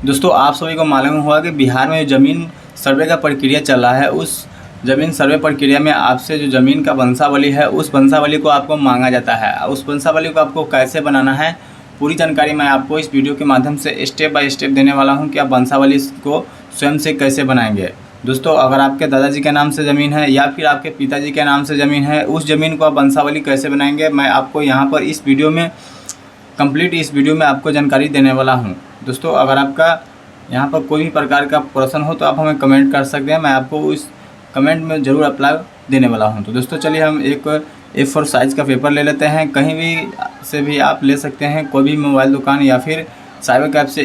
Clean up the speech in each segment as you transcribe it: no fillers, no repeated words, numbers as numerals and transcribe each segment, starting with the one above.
दोस्तों आप सभी को मालूम हुआ कि बिहार में ज़मीन सर्वे का प्रक्रिया चल रहा है। उस ज़मीन सर्वे प्रक्रिया में आपसे जो ज़मीन का वंशावली है उस वंशावली को आपको मांगा जाता है। उस वंशावली को आपको कैसे बनाना है, पूरी जानकारी मैं आपको इस वीडियो के माध्यम से स्टेप बाय स्टेप देने वाला हूं कि आप वंशावली को स्वयं से कैसे बनाएंगे। दोस्तों अगर आपके दादाजी के नाम से ज़मीन है या फिर आपके पिताजी के नाम से ज़मीन है, उस ज़मीन को आप वंशावली कैसे बनाएंगे मैं आपको यहाँ पर इस वीडियो में आपको जानकारी देने वाला हूं। दोस्तों अगर आपका यहाँ पर कोई भी प्रकार का प्रश्न हो तो आप हमें कमेंट कर सकते हैं, मैं आपको उस कमेंट में ज़रूर अप्लाई देने वाला हूं। तो दोस्तों चलिए हम एक A4 साइज़ का पेपर ले लेते हैं। कहीं भी से भी आप ले सकते हैं, कोई भी मोबाइल दुकान या फिर साइबर कैफ़े से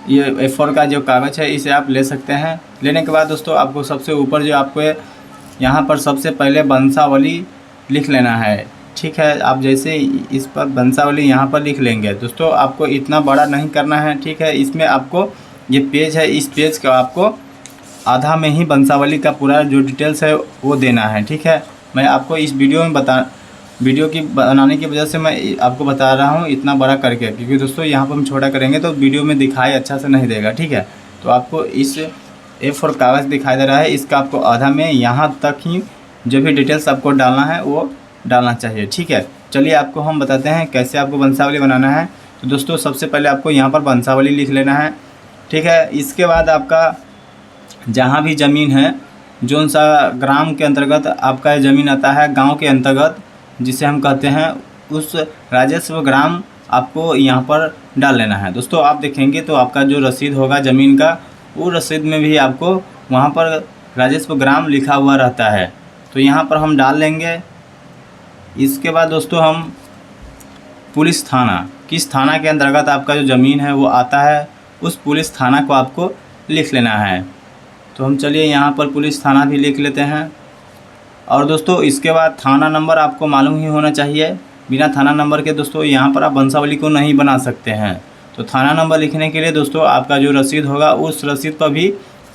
ये A4 का जो कागज़ है इसे आप ले सकते हैं। लेने के बाद दोस्तों आपको सबसे ऊपर जो आपको यहाँ पर सबसे पहले वंशावली लिख लेना है। ठीक है, आप जैसे इस पर वंशावली यहाँ पर लिख लेंगे। दोस्तों आपको इतना बड़ा नहीं करना है, ठीक है। इसमें आपको ये पेज है, इस पेज का आपको आधा में ही वंशावली का पूरा जो डिटेल्स है वो देना है, ठीक है। मैं आपको इस वीडियो की बनाने की वजह से मैं आपको बता रहा हूँ इतना बड़ा करके, क्योंकि दोस्तों यहाँ पर हम छोटा करेंगे तो वीडियो में दिखाई अच्छा से नहीं देगा, ठीक है। तो आपको इस A4 कागज़ दिखाई दे रहा है, इसका आपको आधा में यहाँ तक ही जो भी डिटेल्स आपको डालना है वो डालना चाहिए, ठीक है। चलिए आपको हम बताते हैं कैसे आपको वंशावली बनाना है। तो दोस्तों सबसे पहले आपको यहाँ पर वंशावली लिख लेना है, ठीक है। इसके बाद आपका जहाँ भी ज़मीन है, जौन सा ग्राम के अंतर्गत आपका ज़मीन आता है, गांव के अंतर्गत जिसे हम कहते हैं, उस राजस्व ग्राम आपको यहाँ पर डाल लेना है। दोस्तों आप देखेंगे तो आपका जो रसीद होगा ज़मीन का, वो रसीद में भी आपको वहाँ पर राजस्व ग्राम लिखा हुआ रहता है, तो यहाँ पर हम डाल लेंगे। इसके बाद दोस्तों हम पुलिस थाना, किस थाना के अंतर्गत आपका जो ज़मीन है वो आता है, उस पुलिस थाना को आपको लिख लेना है। तो हम चलिए यहाँ पर पुलिस थाना भी लिख लेते हैं। और दोस्तों इसके बाद थाना नंबर आपको मालूम ही होना चाहिए। बिना थाना नंबर के दोस्तों यहाँ पर आप वंशावली को नहीं बना सकते हैं। तो थाना नंबर लिखने के लिए दोस्तों आपका जो रसीद होगा उस रसीद पर भी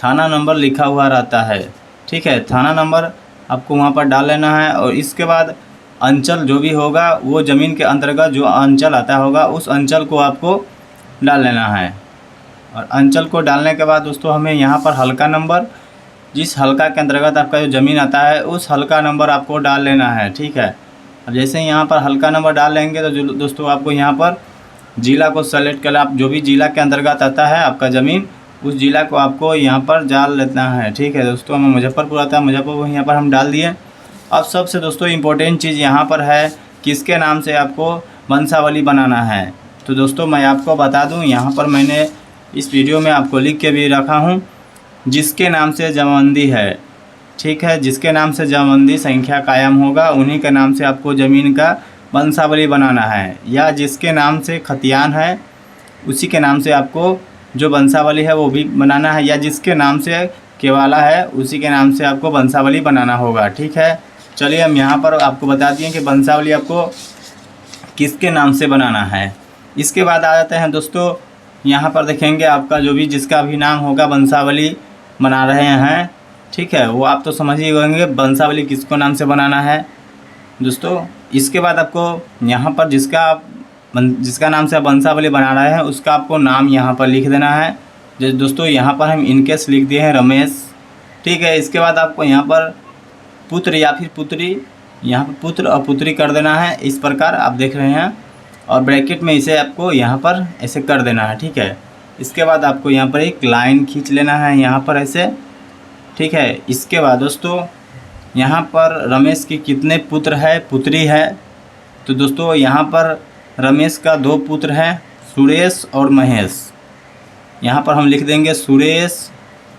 थाना नंबर लिखा हुआ रहता है, ठीक है। थाना नंबर आपको वहाँ पर डाल लेना है। और इसके बाद अंचल जो भी होगा, वो ज़मीन के अंतर्गत जो अंचल आता होगा उस अंचल को आपको डाल लेना है। और अंचल को डालने के बाद दोस्तों हमें यहाँ पर हल्का नंबर, जिस हल्का के अंतर्गत आपका जो ज़मीन आता है उस हल्का नंबर आपको डाल लेना है, ठीक है। अब जैसे ही यहाँ पर हल्का नंबर डाल लेंगे तो दोस्तों आपको यहाँ पर ज़िला को सेलेक्ट कर, आप जो भी ज़िला के अंतर्गत आता है आपका ज़मीन, उस ज़िला को आपको यहाँ पर डाल लेना है, ठीक है। दोस्तों हमें मुजफ्फरपुर आता है, मुजफ्फरपुर यहाँ पर हम डाल दिए। अब सबसे दोस्तों इम्पोर्टेंट चीज़ यहाँ पर है, किसके नाम से आपको वंशावली बनाना है। तो दोस्तों मैं आपको बता दूँ, यहाँ पर मैंने इस वीडियो में आपको लिख के भी रखा हूँ, जिसके नाम से जमाबंदी है, ठीक है। जिसके नाम से जमाबंदी संख्या कायम होगा उन्हीं के नाम से आपको ज़मीन का वंशावली बनाना है, या जिसके नाम से खतियान है उसी के नाम से आपको जो वंशावली है वो भी बनाना है, या जिसके नाम से केवाला है उसी के नाम से आपको वंशावली बनाना होगा, ठीक है। चलिए हम यहाँ पर आपको बता दिए कि वंशावली आपको किसके नाम से बनाना है। इसके बाद आ जाते हैं दोस्तों, यहाँ पर देखेंगे आपका जो भी जिसका भी नाम होगा वंशावली बना रहे हैं, ठीक है, वो आप तो समझ ही होंगे वंशावली किसको नाम से बनाना है दोस्तों। इसके बाद आपको यहाँ पर जिसका नाम से आप वंशावली बना रहे हैं उसका आपको नाम यहाँ पर लिख देना है। जैसे दोस्तों यहाँ पर हम इनकेस लिख दिए हैं रमेश, ठीक है। इसके बाद आपको यहाँ पर पुत्र या फिर पुत्री, यहाँ पर पुत्र और पुत्री कर देना है, इस प्रकार आप देख रहे हैं। और ब्रैकेट में इसे आपको यहाँ पर ऐसे कर देना है, ठीक है। इसके बाद आपको यहाँ पर एक लाइन खींच लेना है यहाँ पर ऐसे, ठीक है। इसके बाद दोस्तों यहाँ पर रमेश के कितने पुत्र है पुत्री है, तो दोस्तों यहाँ पर रमेश का 2 पुत्र हैं, सुरेश और महेश। यहाँ पर हम लिख देंगे सुरेश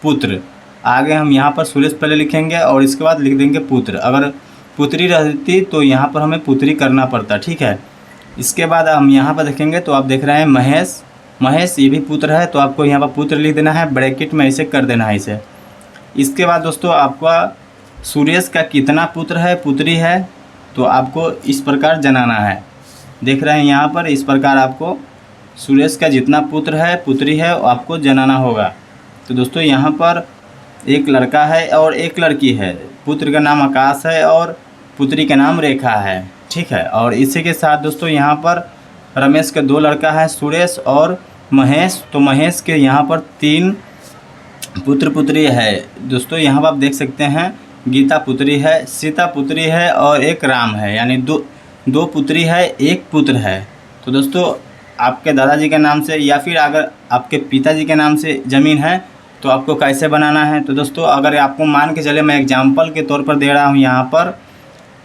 पुत्र, आगे हम यहाँ पर सुरेश पहले लिखेंगे और इसके बाद लिख देंगे पुत्र। अगर पुत्री रहती तो यहाँ पर हमें पुत्री करना पड़ता, ठीक है। इसके बाद हम यहाँ पर देखेंगे तो आप देख रहे हैं महेश ये भी पुत्र है, तो आपको यहाँ पर पुत्र लिख देना है, ब्रैकेट में ऐसे कर देना है इसे। इसके बाद दोस्तों आपका सुरेश का कितना पुत्र है पुत्री है, तो आपको इस प्रकार जनाना है, देख रहे हैं यहाँ पर, इस प्रकार आपको सुरेश का जितना पुत्र है पुत्री है आपको जनाना होगा। तो दोस्तों यहाँ पर एक लड़का है और एक लड़की है, पुत्र का नाम आकाश है और पुत्री का नाम रेखा है, ठीक है। और इसी के साथ दोस्तों यहाँ पर रमेश के 2 लड़का है सुरेश और महेश, तो महेश के यहाँ पर 3 पुत्र पुत्री है दोस्तों। यहाँ पर आप देख सकते हैं गीता पुत्री है, सीता पुत्री है और एक राम है, यानी दो पुत्री है, एक पुत्र है। तो दोस्तों आपके दादाजी के नाम से या फिर अगर आपके पिताजी के नाम से ज़मीन है तो आपको कैसे बनाना है। तो दोस्तों अगर आपको मान के चले, मैं एग्जांपल के तौर पर दे रहा हूँ यहाँ पर,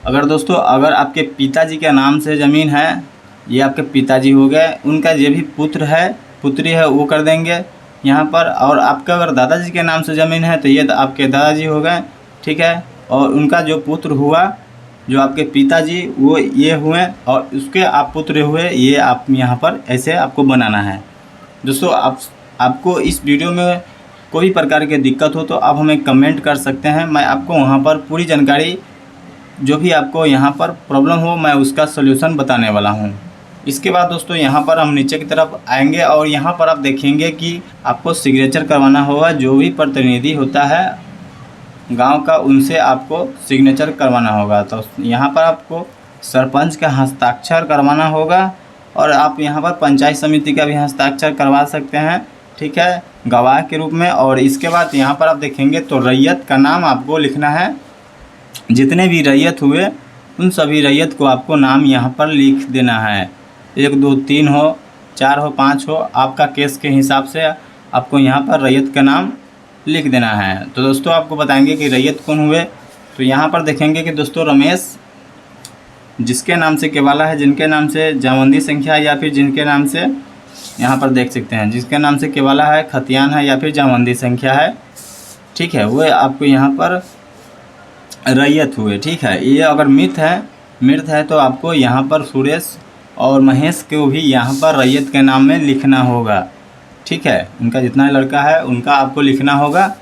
अगर आपके पिताजी के नाम से ज़मीन है, ये आपके पिताजी हो गए, उनका जो भी पुत्र है पुत्री है वो कर देंगे यहाँ पर। और आपका अगर दादाजी के नाम से ज़मीन है तो ये आपके दादाजी हो गए, ठीक है। और उनका जो पुत्र हुआ, जो आपके पिताजी, वो ये हुए, और उसके आप पुत्र हुए, ये आप यहाँ पर ऐसे आपको बनाना है। दोस्तों आपको इस वीडियो में कोई प्रकार की दिक्कत हो तो आप हमें कमेंट कर सकते हैं। मैं आपको वहाँ पर पूरी जानकारी, जो भी आपको यहाँ पर प्रॉब्लम हो, मैं उसका सलूशन बताने वाला हूँ। इसके बाद दोस्तों यहाँ पर हम नीचे की तरफ आएंगे और यहाँ पर आप देखेंगे कि आपको सिग्नेचर करवाना होगा। जो भी प्रतिनिधि होता है गांव का, उनसे आपको सिग्नेचर करवाना होगा। तो यहाँ पर आपको सरपंच का हस्ताक्षर करवाना होगा और आप यहाँ पर पंचायत समिति का भी हस्ताक्षर करवा सकते हैं, ठीक है, गवाह के रूप में। और इसके बाद यहाँ पर आप देखेंगे तो रैयत का नाम आपको लिखना है। जितने भी रैयत हुए उन सभी रैयत को आपको नाम यहाँ पर लिख देना है। 1 2 3 हो, 4 हो, 5 हो, आपका केस के हिसाब से आपको यहाँ पर रैयत का नाम लिख देना है। तो दोस्तों आपको बताएंगे कि रैयत कौन हुए। तो यहाँ पर देखेंगे कि दोस्तों रमेश जिसके नाम से केवाला है, जिनके नाम से जामवंदी संख्या है, या फिर जिनके नाम से यहाँ पर देख सकते हैं जिसके नाम से केवाला है, खतियान है या फिर जामवंदी संख्या है, ठीक है, वो आपको यहाँ पर रैयत हुए, ठीक है। ये अगर मृत है तो आपको यहाँ पर सुरेश और महेश को भी यहाँ पर रैयत के नाम में लिखना होगा, ठीक है। उनका जितना लड़का है उनका आपको लिखना होगा।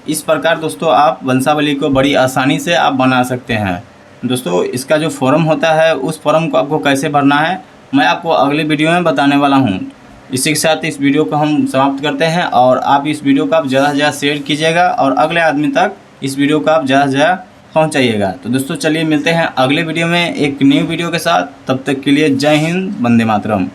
इस प्रकार दोस्तों आप वंशावली को बड़ी आसानी से आप बना सकते हैं। दोस्तों इसका जो फॉर्म होता है उस फॉर्म को आपको कैसे भरना है मैं आपको अगले वीडियो में बताने वाला हूँ। इसी के साथ इस वीडियो को हम समाप्त करते हैं और आप इस वीडियो को आप ज़्यादा से ज़्यादा शेयर कीजिएगा और अगले आदमी तक इस वीडियो को आप ज़्यादा से ज़्यादा पहुँचाइएगा। तो दोस्तों चलिए मिलते हैं अगले वीडियो में एक न्यू वीडियो के साथ। तब तक के लिए जय हिंद, वंदे मातरम।